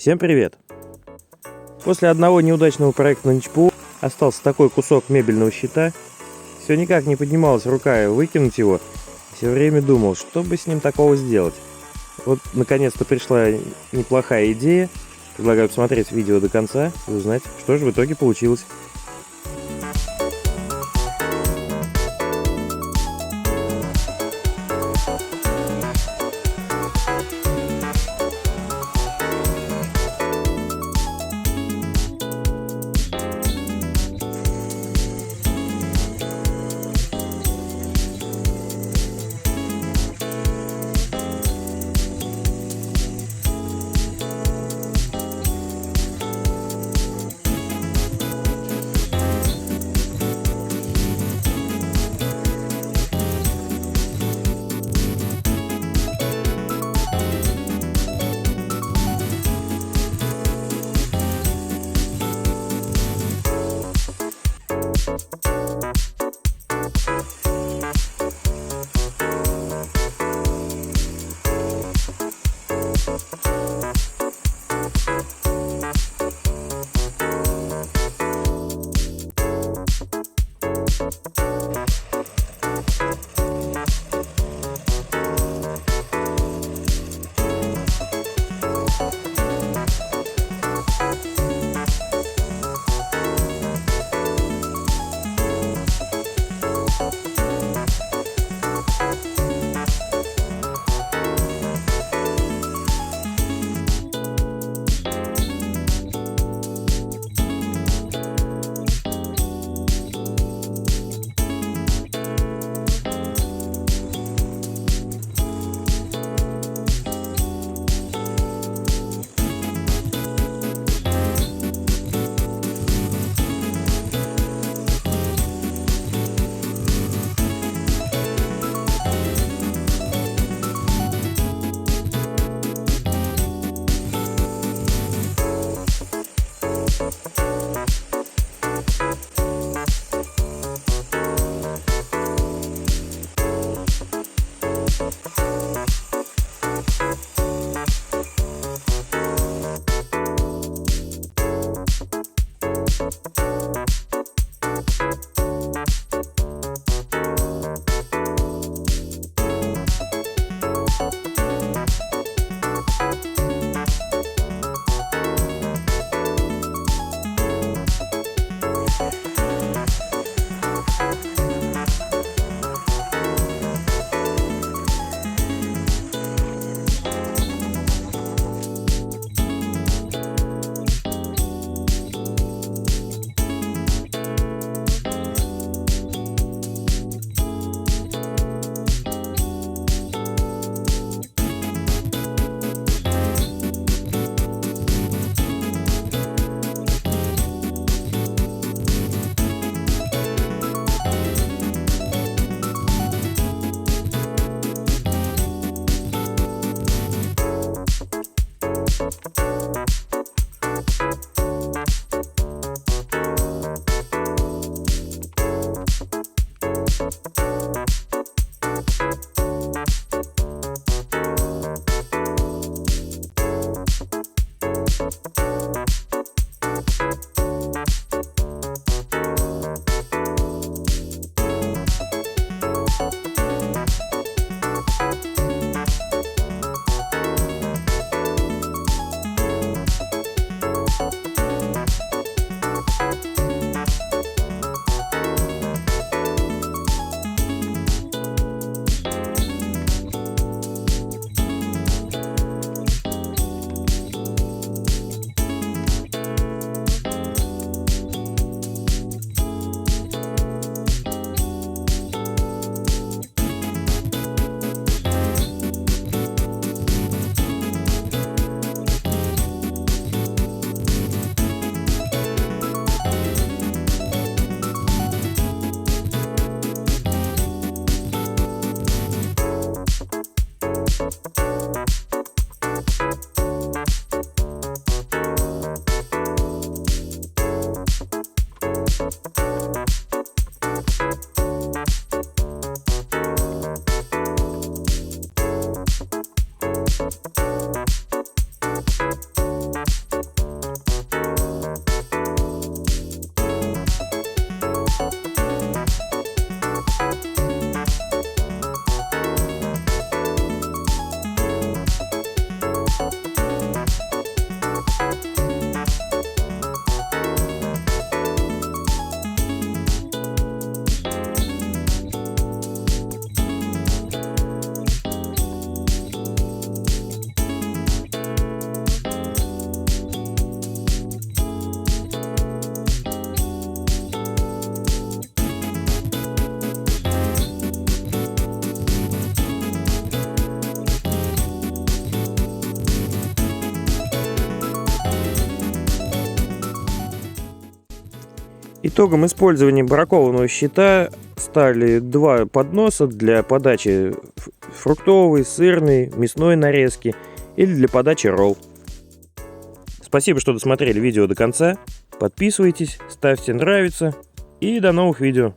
Всем привет! После одного неудачного проекта на НЧПУ остался такой кусок мебельного щита. Все никак не поднималась рука выкинуть его. Все время думал, что бы с ним такого сделать. Вот наконец-то пришла неплохая идея. Предлагаю посмотреть видео до конца и узнать, что же в итоге получилось. Итогом использования бракованного щита стали 2 подноса для подачи фруктовой, сырной, мясной нарезки или для подачи ролл. Спасибо, что досмотрели видео до конца. Подписывайтесь, ставьте нравится и до новых видео.